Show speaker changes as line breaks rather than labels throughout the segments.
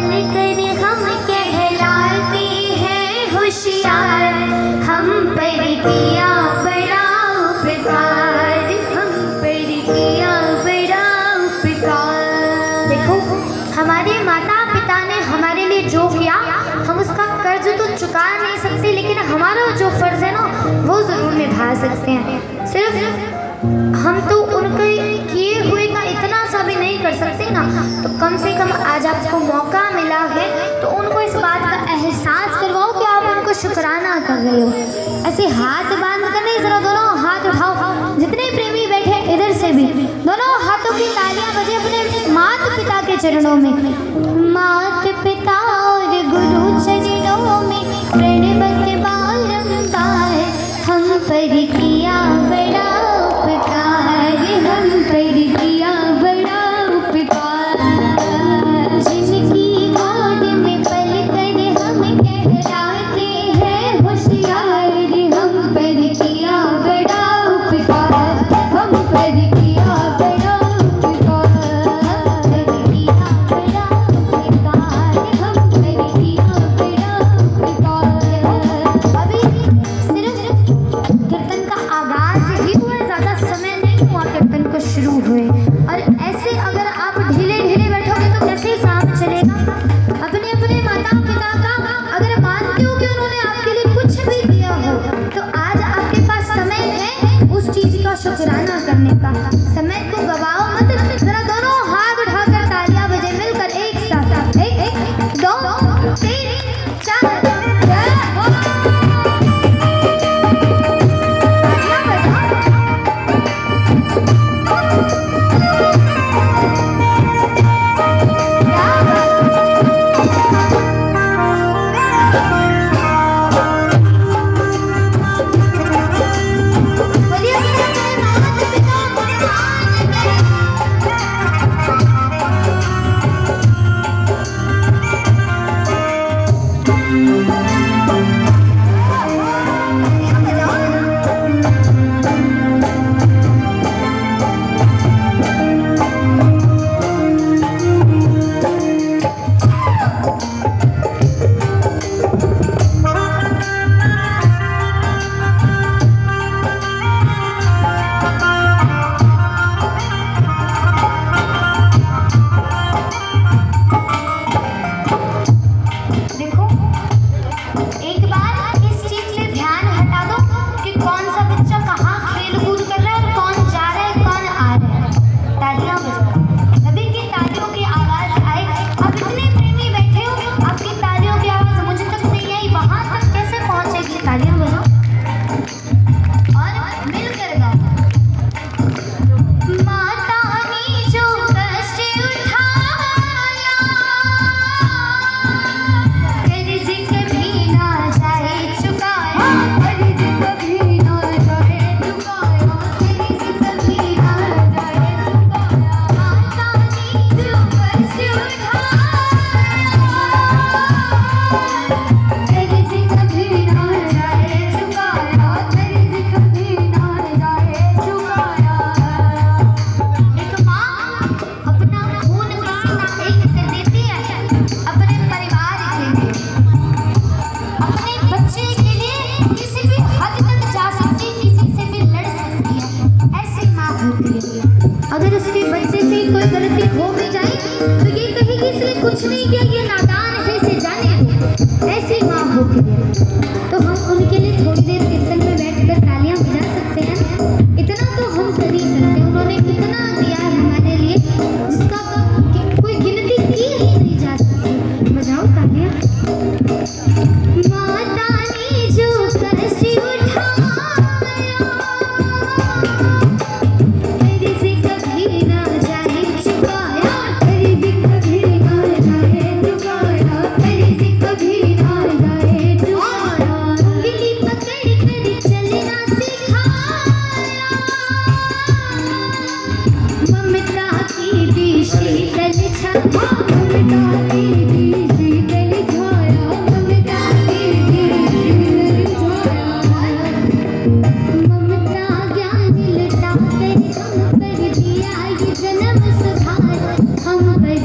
पल कर हम कहलाते हैं होशियार, हम पर किया बड़ा उपकार, हम पर किया बड़ा उपकार। देखो हमारे माता पिता ने हमारे लिए जो किया हम उसका कर्ज तो चुका नहीं सकते, लेकिन हमारा जो फर्ज है ना वो जरूर निभा सकते हैं। सिर्फ हम तो उनके किए हुए का इतना सा भी नहीं कर सकते ना, तो कम से कम आज आपको मौका मिला है तो उनको इस बात का एहसास करवाओ कि आप उनको शुक्राना कर रहे हो। ऐसे हाथ बांध कर नहीं, जरा दोनों हाथ उठाओ, जितने प्रेमी बैठे इधर से भी दोनों हाथों की तालियां बजे अपने माता पिता के चरणों में। माता पिता और गुरु चरणों में प्रणवत बारंबार, हम पर किया बड़ा उपकार, हम पर किया बड़ा उपकार। जिनकी गोद में पल कर हम कहलाते हैं होशियार, हम पर किया बड़ा उपकार, हम पर किया बड़ा उपकार, किया बड़ा उपकार, हम पर किया बड़ा उपकार। अभी सिर्फ कीर्तन का आगाज ही हुआ, ज्यादा समय नहीं हुआ कीर्तन को शुरू हुए, और ऐसे अगर आप ढीले ढीले बैठोगे तो कैसे काम चलेगा। अपने अपने माता पिता का अगर मानते हो कि उन्होंने आपके लिए कुछ भी किया हो, तो आज आपके पास समय है उस चीज का शुक्राना करने का। समय को गवाओ मत, जरा दोनों हाथ उठाकर तालियां बजे मिलकर एक साथ, एक दो तीन चार, तालियां बजाओ। अगर उसके बच्चे से कोई गलती हो भी जाए तो ये कहेगी इसने कुछ नहीं किया, ये नादान है, इसे जाने दो। ऐसी माँ होती है। तो हम उनके लिए थोड़ी देर कीर्तन में बैठकर तालियां बजा सकते हैं, इतना तो हम कर ही सकते हैं। उन्होंने कितना दिया है हमारे लिए जिसका कोई गिनती की ही नहीं जा सकती। बजाओ तालियां। माता ने जो कष्ट उठाया तेरे से कभी ना जाए चुकाया, तेरे से कभी ना जाए चुकाया, तेरे से कभी ना जाए चुकाया। गिली पकड़ कर चलना सिखाया, ममता की दी शीतल छाया, ममता की दी शीतल छाया, ममता की दी शीतल छाया। ममता ज्ञान लुटा कर हम पर दिया ये जन्म सुधार, हम पर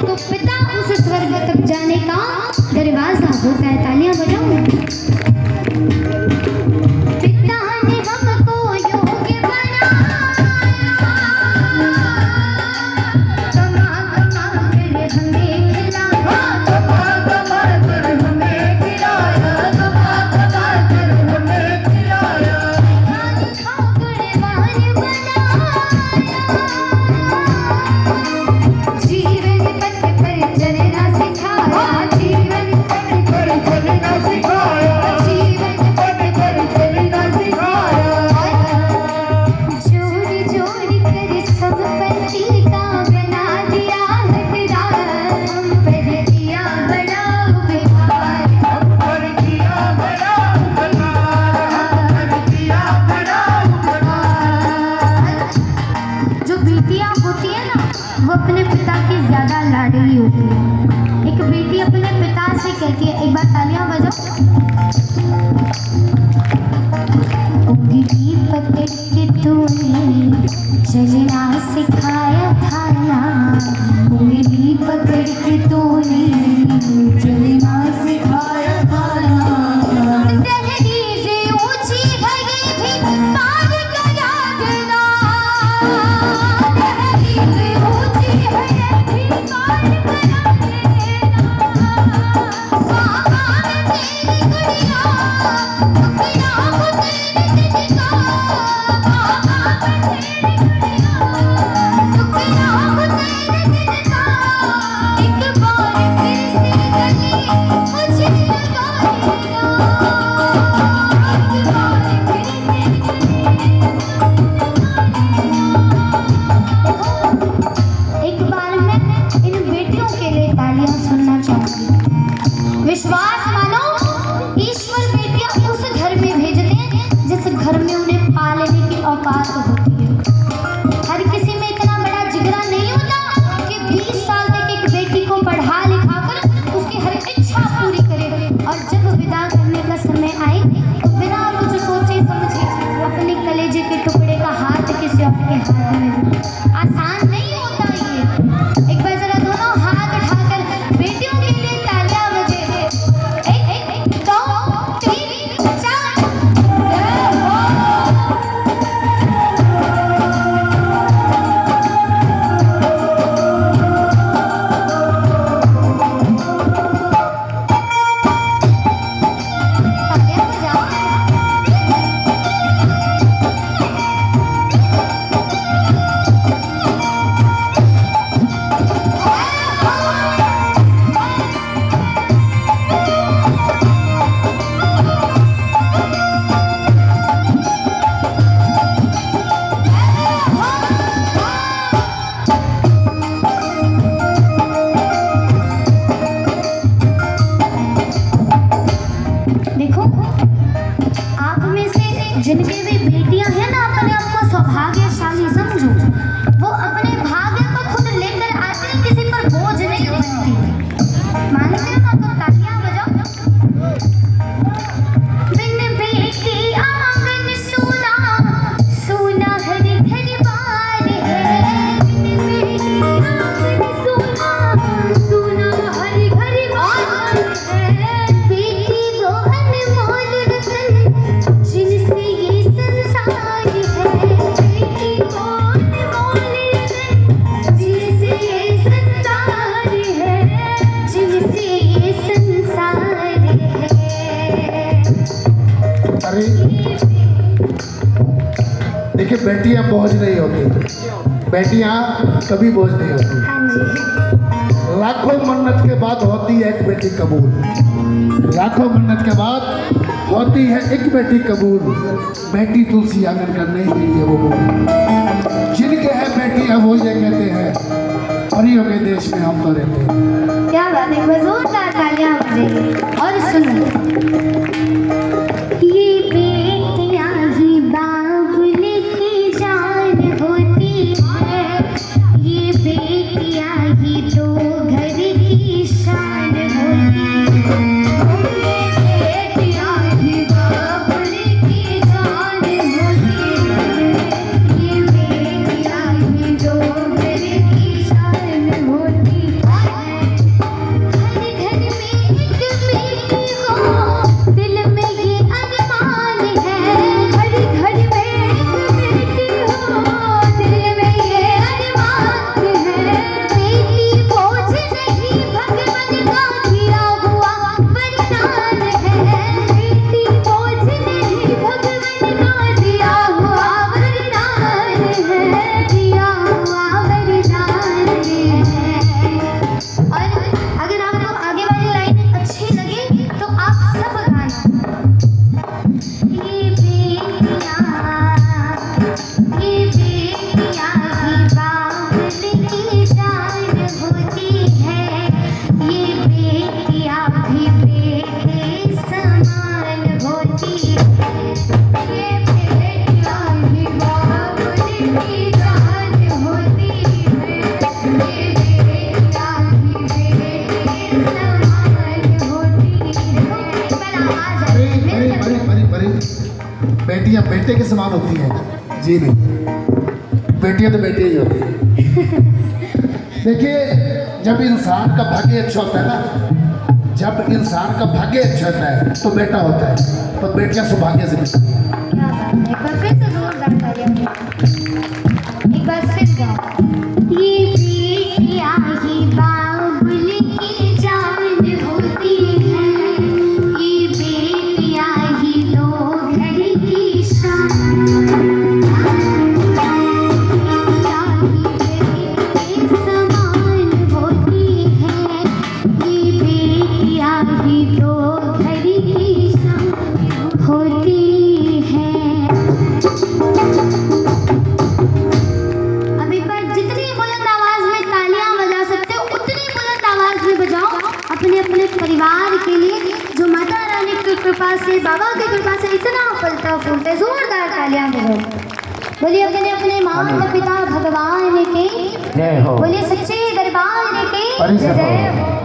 तो पिता उस स्वर्ग तक जाने का दरवाजा होता है। तालियां बजाओ। पिता ने हमको योग्य बनाया, कमा कमा कर हमें खिलाया, कमा कमा कर हमें खिलाया, कमा कमा कर हमें खिलाया, खाकर वार बनाया, जीवन पथ पर चलना सिखाया, जीवन पथ पर चलना सिखाया, जीवन पथ पर चलना सिखाया, जोड़ जोड़ कर सब पंछी का बना दिया हकदार, हम पर किया बड़ा उपकार, हम पर किया बड़ा उपकार, हम पर किया बड़ा उपकार। जो बेटियां होती है ना, वो अपने पिता की ज्यादा लाडली होती है। एक बेटी अपने पिता से कहती है, एक बार तालियां बजाओ। उंगली पकड़ के तूने चलना सिखाया था ना, उंगली पकड़ के तूने चलना सिखाया था ना, दहलीज़ें ऊंची भरी थी पार गया देना, दहलीज़ें ऊंची भरी थी पार गया देना, बाबा मैं तेरी गुड़िया, टुकड़ा हूँ तेरे दिल का, बाबा मैं तेरी गुड़िया, टुकड़ा हूँ तेरे दिल का, एक बार फिर से गले मुझे लगा लेना, एक बार फिर से एक बार मैं इन बेटियों के लिए तालियां सुनना चाहूंगी। विश्वास मानो, ईश्वर बेटियां उस घर में भेजते हैं जिस घर में उन्हें पालने की औकात होती है। हर किसी में इतना बड़ा जिगरा नहीं होता कि 20 साल तक एक बेटी को पढ़ा लिखा कर उसकी हर इच्छा पूरी करे, और जब विदा करने का समय आए तो बिना कुछ सोचे समझे अपने कलेजे के टुकड़े का हाथ किसी और के हाथ में दे। आसान नहीं होता ये। एक बार जरा दोनों हाथ उठाकर बेटियों के लिए तालियां बजे। एक दो तीन चार, जय हो। तालियां बजाओ। देखो, आप में से जिनके भी बेटियां हैं ना, अपने आप को सौभाग्यशाली समझो। वो अपने भाग्य को खुद लेकर आते हैं, किसी पर बोझ नहीं बनती। मानते हो ना, तो तालियां बजाओ। बिन बेटी आंगन सूना, सूना हर घर बार है, बिन बेटी आंगन सूना, सूना हर घर बार है, बेटी वो अनमोल रतन जिनसे ये संसार है, बेटी वो अनमोल रतन जिनसे ये संसार है, जिनसे ये संसार है।
अरे देखिए, बेटियां बोझ नहीं होती, बेटियां कभी बोझ नहीं होती।
हाँ जी।
लाखों मन्नत के बाद होती है एक बेटी कबूल, लाखों मन्नत के बाद होती है एक बेटी कबूल। बेटी तुलसी आंगन का नहीं गई है वो बोल। जिनके है बेटियां वो ये कहते हैं, परियों के देश में हम तो रहते हैं।
क्या बात है, जोरदार तालियां बजेगी। और सुनो, ये बेटियां ही बाबुल की जान होती है, ये बेटियां ही तो घर की शान होती है, ये बेटियां ही बाबुल की जान होती है, ये बेटियां ही तो घर की शान होती है।
कुत्ते के समान होती है। जी नहीं, बेटियां तो बेटे ही होती है। देखिए, जब इंसान का भाग्य अच्छा होता है ना, जब इंसान का भाग्य अच्छा होता है तो बेटा होता है, तो बेटियां सौभाग्य से मिलती हैं।
क्या बात है, एक बार फिर से जोरदार तालियां। एक बार फिर गाओ। ये बेटियां ही बाबुल की जान होती है, ये बेटियां ही तो घर की शान। बेटियां ही बेटे समान होती है, ये बेटियां ही तो घर की शान होती है। अब एक बार जितनी बुलंद आवाज में तालियां बजा सकते हो उतनी बुलंद आवाज में बजाओ अपने अपने परिवार के लिए, जो माता रानी की कृपा से, बाबा की कृपा से इतना फलता फूलता है। जोरदार तालियां बजाओ। बोलिए अपने अपने माता पिता भगवान के,
जय हो।
बोलिए सच्चे दरबार के
परिसर हो।
जय हो।